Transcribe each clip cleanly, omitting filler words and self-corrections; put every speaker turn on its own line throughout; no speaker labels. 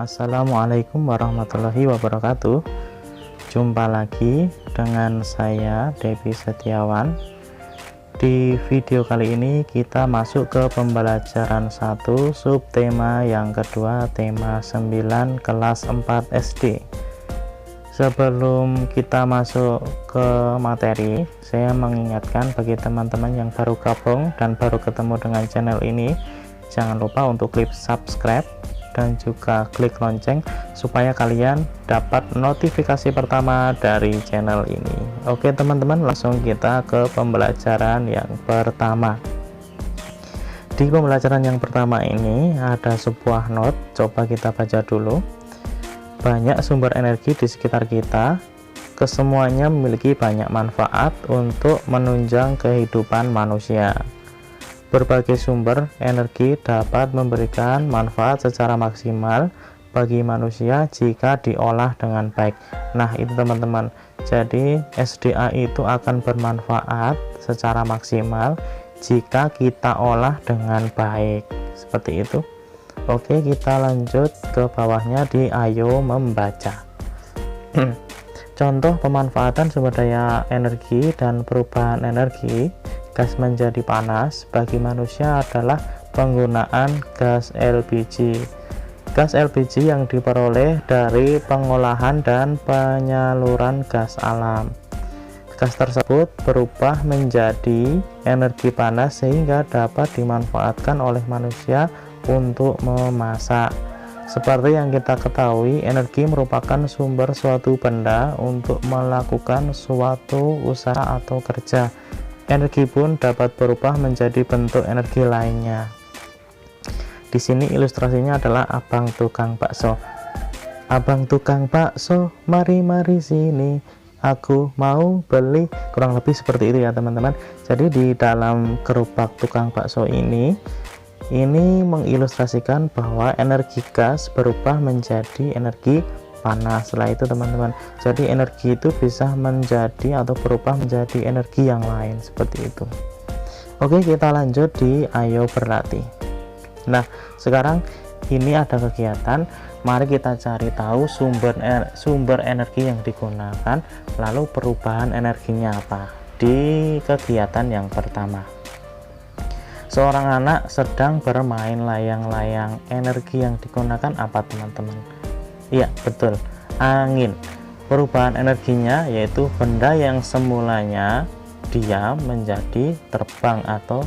Assalamualaikum warahmatullahi wabarakatuh. Jumpa lagi dengan saya Devi Setiawan. Di video kali ini kita masuk ke pembelajaran 1 subtema yang kedua, tema 9 kelas 4 SD. Sebelum kita masuk ke materi, saya mengingatkan bagi teman-teman yang baru gabung dan baru ketemu dengan channel ini, jangan lupa untuk klik subscribe dan juga klik lonceng supaya kalian dapat notifikasi pertama dari channel ini. Oke teman-teman, langsung kita ke pembelajaran yang pertama. Di pembelajaran yang pertama ini ada sebuah note, coba kita baca dulu. Banyak sumber energi di sekitar kita, kesemuanya memiliki banyak manfaat untuk menunjang kehidupan manusia. Berbagai sumber energi dapat memberikan manfaat secara maksimal bagi manusia jika diolah dengan baik. Nah, itu teman-teman. Jadi, SDA itu akan bermanfaat secara maksimal jika kita olah dengan baik. Seperti itu. Oke, kita lanjut ke bawahnya di ayo membaca. Contoh pemanfaatan sumber daya energi dan perubahan energi gas menjadi panas bagi manusia adalah penggunaan gas LPG. Gas LPG yang diperoleh dari pengolahan dan penyaluran gas alam. Gas tersebut berubah menjadi energi panas sehingga dapat dimanfaatkan oleh manusia untuk memasak. Seperti yang kita ketahui, energi merupakan sumber suatu benda untuk melakukan suatu usaha atau kerja. Energi pun dapat berubah menjadi bentuk energi lainnya. Di sini ilustrasinya adalah abang tukang bakso. Abang tukang bakso, mari sini, aku mau beli. Kurang lebih seperti itu ya teman-teman. Jadi di dalam gerobak tukang bakso ini mengilustrasikan bahwa energi gas berubah menjadi energi panas. Setelah itu teman-teman, jadi energi itu bisa menjadi atau berubah menjadi energi yang lain, seperti itu. Oke, kita lanjut di ayo berlatih. Nah, sekarang ini ada kegiatan, mari kita cari tahu sumber energi yang digunakan, lalu perubahan energinya apa. Di kegiatan yang pertama, seorang anak sedang bermain layang-layang. Energi yang digunakan apa teman-teman? Iya, betul, angin. Perubahan energinya yaitu benda yang semulanya diam menjadi terbang atau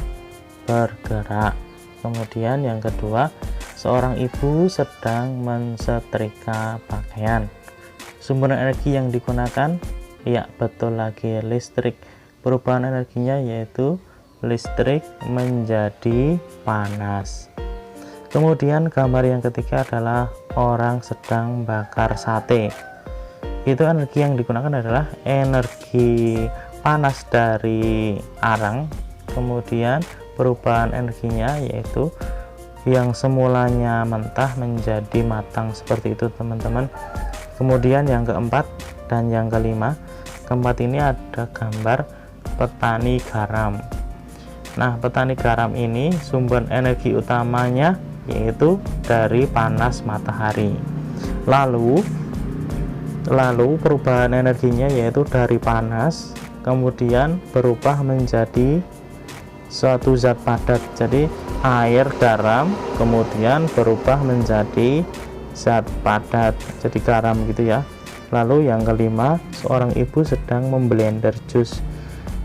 bergerak. Kemudian yang kedua, seorang ibu sedang mensetrika pakaian. Sumber energi yang digunakan, iya betul lagi, listrik. Perubahan energinya yaitu listrik menjadi panas. Kemudian gambar yang ketiga adalah orang sedang bakar sate. Itu energi yang digunakan adalah energi panas dari arang. Kemudian perubahan energinya yaitu yang semulanya mentah menjadi matang, seperti itu teman-teman. Kemudian yang keempat dan yang kelima, keempat ini ada gambar petani garam. Nah, petani garam ini sumber energi utamanya yaitu dari panas matahari. Lalu perubahan energinya yaitu dari panas kemudian berubah menjadi suatu zat padat. Jadi air, garam kemudian berubah menjadi zat padat, jadi garam gitu ya. Lalu yang kelima, seorang ibu sedang memblender jus.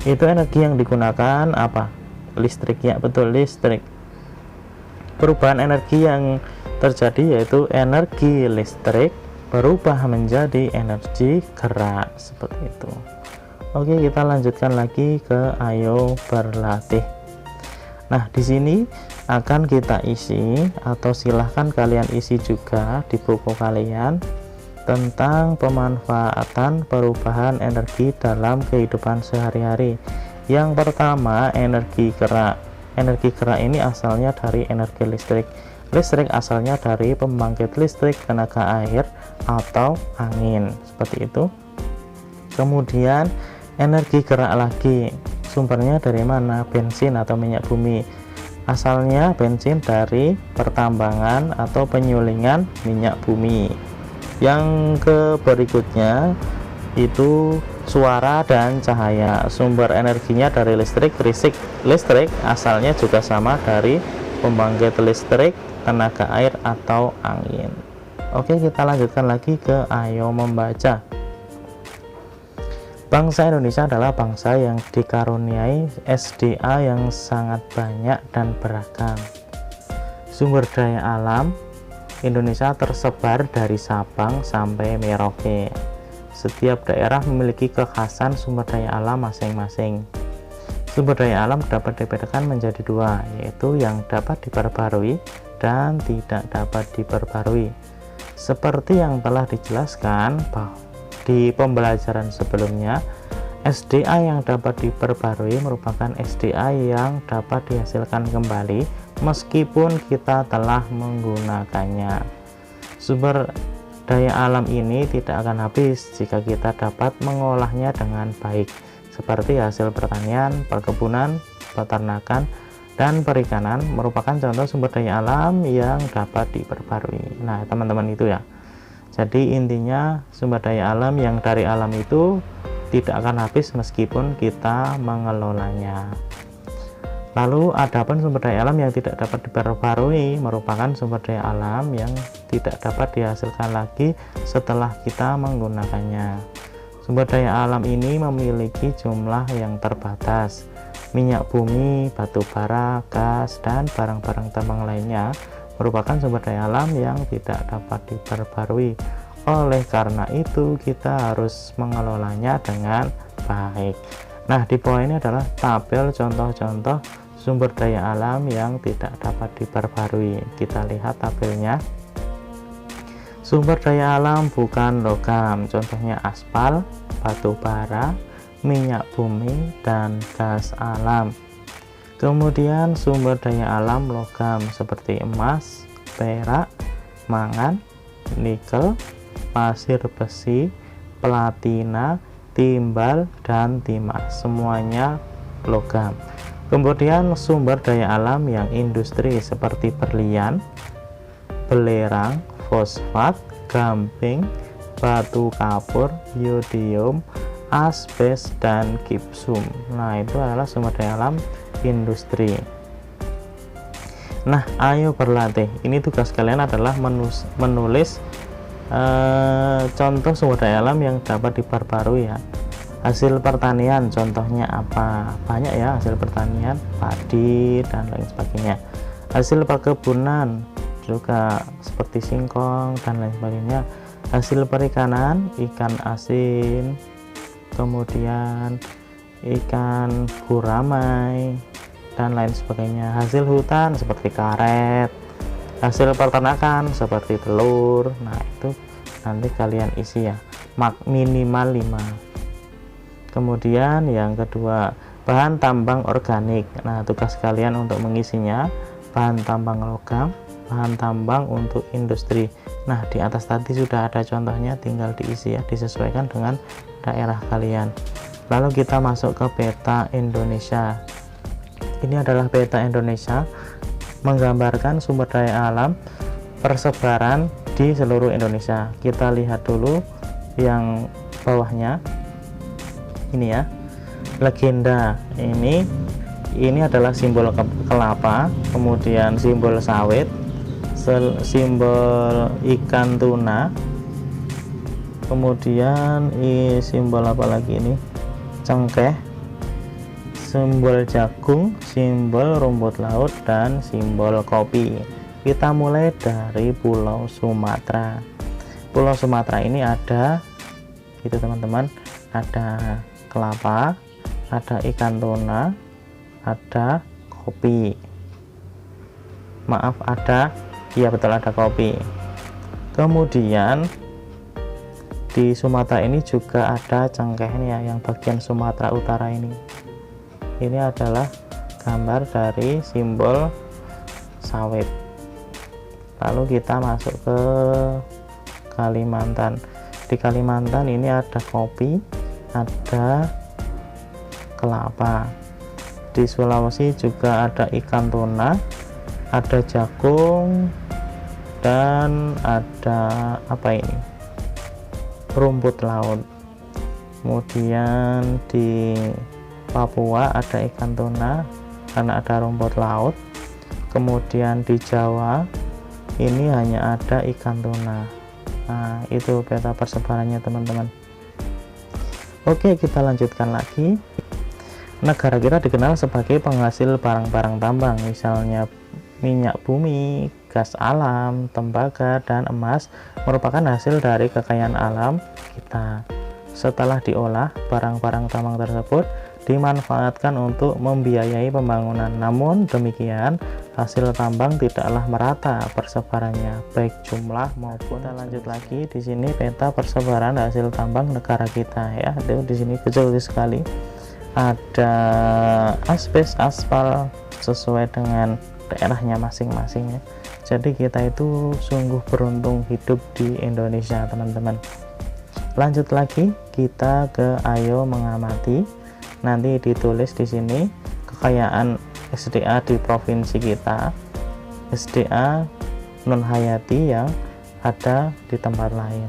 Itu energi yang digunakan apa? Listrik, ya betul, listrik. Perubahan energi yang terjadi yaitu energi listrik berubah menjadi energi gerak, seperti itu. Oke, kita lanjutkan lagi ke ayo berlatih. Nah, di sini akan kita isi atau silahkan kalian isi juga di buku kalian tentang pemanfaatan perubahan energi dalam kehidupan sehari-hari. Yang pertama, energi gerak. Energi gerak ini asalnya dari energi listrik. Listrik asalnya dari pembangkit listrik tenaga air atau angin, seperti itu. Kemudian energi gerak lagi, sumbernya dari mana? Bensin atau minyak bumi. Asalnya bensin dari pertambangan atau penyulingan minyak bumi. Yang berikutnya itu suara dan cahaya. Sumber energinya dari listrik. Listrik asalnya juga sama dari pembangkit listrik, tenaga air atau angin. Oke, kita lanjutkan lagi ke ayo membaca. Bangsa Indonesia adalah bangsa yang dikaruniai SDA yang sangat banyak dan beragam. Sumber daya alam Indonesia tersebar dari Sabang sampai Merauke. Setiap daerah memiliki kekhasan sumber daya alam masing-masing. Sumber daya alam dapat dibedakan menjadi dua, yaitu yang dapat diperbarui dan tidak dapat diperbarui. Seperti yang telah dijelaskan bahwa di pembelajaran sebelumnya, SDA yang dapat diperbarui merupakan SDA yang dapat dihasilkan kembali meskipun kita telah menggunakannya. Sumber daya alam ini tidak akan habis jika kita dapat mengolahnya dengan baik, seperti hasil pertanian, perkebunan, peternakan, dan perikanan merupakan contoh sumber daya alam yang dapat diperbarui. Nah, teman-teman, itu ya. Jadi intinya sumber daya alam yang dari alam itu tidak akan habis meskipun kita mengelolanya. Lalu adapun sumber daya alam yang tidak dapat diperbarui merupakan sumber daya alam yang tidak dapat dihasilkan lagi setelah kita menggunakannya. Sumber daya alam ini memiliki jumlah yang terbatas. Minyak bumi, batu bara, gas, dan barang-barang tambang lainnya merupakan sumber daya alam yang tidak dapat diperbarui. Oleh karena itu kita harus mengelolanya dengan baik. Nah, di bawah ini adalah tabel contoh-contoh sumber daya alam yang tidak dapat diperbarui. Kita lihat tabelnya. Sumber daya alam bukan logam, contohnya aspal, batu bara, minyak bumi, dan gas alam. Kemudian sumber daya alam logam seperti emas, perak, mangan, nikel, pasir besi, platina, timbal, dan timah, semuanya logam. Kemudian sumber daya alam yang industri seperti berlian, belerang, fosfat, gamping, batu kapur, yodium, asbes, dan gipsum. Nah, itu adalah sumber daya alam industri. Nah, ayo berlatih. Ini tugas kalian adalah menulis contoh sumber daya alam yang dapat diperbarui ya. Hasil pertanian contohnya apa? Banyak ya, hasil pertanian, padi dan lain sebagainya. Hasil perkebunan juga seperti singkong dan lain sebagainya. Hasil perikanan, ikan asin, kemudian ikan gurame dan lain sebagainya. Hasil hutan seperti karet, hasil peternakan seperti telur. Nah, itu nanti kalian isi ya, minimal 5. Kemudian yang kedua, bahan tambang organik. Nah, tugas kalian untuk mengisinya bahan tambang logam, bahan tambang untuk industri. Nah, di atas tadi sudah ada contohnya, tinggal diisi ya, disesuaikan dengan daerah kalian. Lalu kita masuk ke peta Indonesia. Ini adalah peta Indonesia menggambarkan sumber daya alam persebaran di seluruh Indonesia. Kita lihat dulu yang bawahnya. Ini ya, legenda. Ini adalah simbol kelapa, kemudian simbol sawit, simbol ikan tuna, kemudian simbol apa lagi ini, cengkeh, simbol jagung, simbol rumput laut, dan simbol kopi. Kita mulai dari Pulau Sumatera. Pulau Sumatera ini ada gitu teman-teman, ada kelapa, ada ikan tuna, ada kopi. Maaf, iya betul, ada kopi. Kemudian di Sumatera ini juga ada cengkehnya, yang bagian Sumatera Utara ini. Ini adalah gambar dari simbol sawit. Lalu kita masuk ke Kalimantan. Di Kalimantan ini ada kopi, ada kelapa. di Sulawesi juga ada ikan tuna, ada jagung, dan ada apa ini, rumput laut. Kemudian di Papua ada ikan tuna karena ada rumput laut. Kemudian di Jawa ini hanya ada ikan tuna. Nah, itu peta persebarannya teman-teman. Oke, kita lanjutkan lagi. Negara kita dikenal sebagai penghasil barang-barang tambang, misalnya minyak bumi, gas alam, tembaga, dan emas merupakan hasil dari kekayaan alam kita. Setelah diolah, barang-barang tambang tersebut dimanfaatkan untuk membiayai pembangunan. Namun demikian, hasil tambang tidaklah merata persebarannya, baik jumlah maupun. Kita lanjut lagi, di sini peta persebaran hasil tambang negara kita ya. Itu di sini kecil sekali. Ada asbes, aspal sesuai dengan daerahnya masing-masing ya. Jadi kita itu sungguh beruntung hidup di Indonesia teman-teman. Lanjut lagi, kita ke ayo mengamati. Nanti ditulis di sini kekayaan SDA di provinsi kita, SDA non hayati yang ada di tempat lain.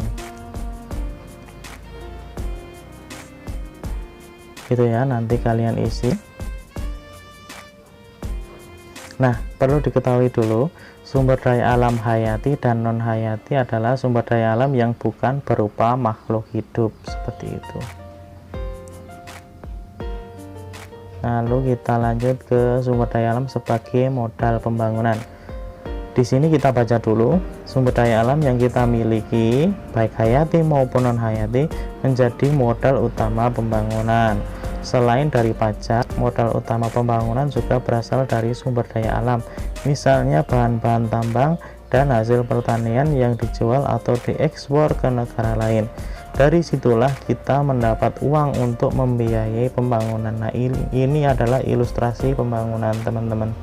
Gitu ya, nanti kalian isi. Nah, perlu diketahui dulu, sumber daya alam hayati dan non hayati adalah sumber daya alam yang bukan berupa makhluk hidup, seperti itu. Lalu kita lanjut ke sumber daya alam sebagai modal pembangunan. Di sini kita baca dulu, sumber daya alam yang kita miliki, baik hayati maupun non hayati, menjadi modal utama pembangunan. Selain dari pajak, modal utama pembangunan juga berasal dari sumber daya alam, misalnya bahan-bahan tambang dan hasil pertanian yang dijual atau diekspor ke negara lain. Dari situlah kita mendapat uang untuk membiayai pembangunan. Nah, ini adalah ilustrasi pembangunan teman-teman.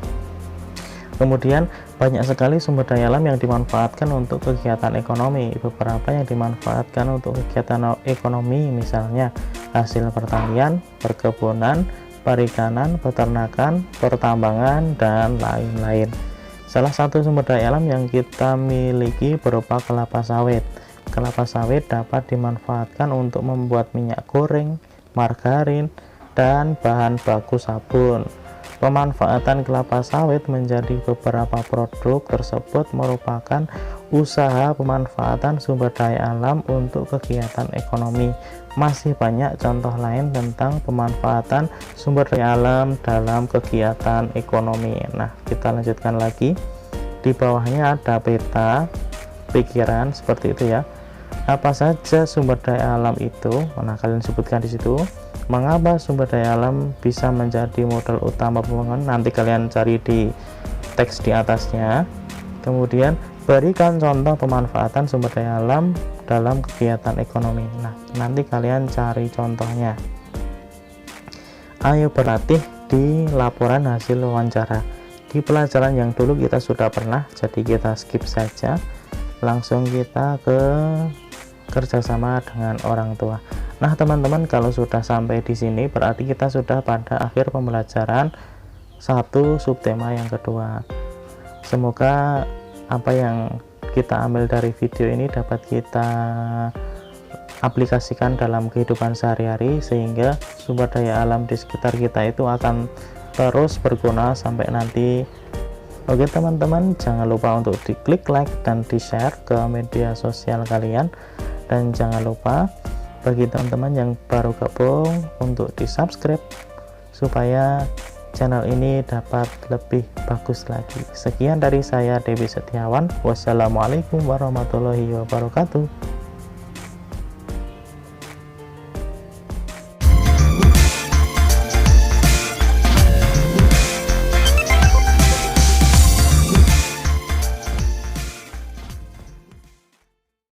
Kemudian banyak sekali sumber daya alam yang dimanfaatkan untuk kegiatan ekonomi. Beberapa yang dimanfaatkan untuk kegiatan ekonomi misalnya hasil pertanian, perkebunan, perikanan, peternakan, pertambangan, dan lain-lain. Salah satu sumber daya alam yang kita miliki berupa kelapa sawit. Kelapa sawit dapat dimanfaatkan untuk membuat minyak goreng, margarin, dan bahan baku sabun. Pemanfaatan kelapa sawit menjadi beberapa produk tersebut merupakan usaha pemanfaatan sumber daya alam untuk kegiatan ekonomi. Masih banyak contoh lain tentang pemanfaatan sumber daya alam dalam kegiatan ekonomi. Nah, kita lanjutkan lagi. Di bawahnya ada peta pikiran seperti itu ya. Apa saja sumber daya alam itu? Nah, kalian sebutkan di situ. Mengapa sumber daya alam bisa menjadi modal utama pembangunan? Nanti kalian cari di teks di atasnya. Kemudian berikan contoh pemanfaatan sumber daya alam dalam kegiatan ekonomi. Nah, nanti kalian cari contohnya. Ayo berlatih di laporan hasil wawancara. Di pelajaran yang dulu kita sudah pernah, jadi kita skip saja. Langsung kita ke kerjasama dengan orang tua. Nah, teman-teman, kalau sudah sampai di sini berarti kita sudah pada akhir pembelajaran satu subtema yang kedua. Semoga apa yang kita ambil dari video ini dapat kita aplikasikan dalam kehidupan sehari-hari, sehingga sumber daya alam di sekitar kita itu akan terus berguna sampai nanti. Oke teman-teman, jangan lupa untuk diklik like dan di share ke media sosial kalian, dan jangan lupa bagi teman-teman yang baru gabung untuk di subscribe supaya channel ini dapat lebih bagus lagi. Sekian dari saya, Dewi Setiawan. Wassalamualaikum warahmatullahi wabarakatuh.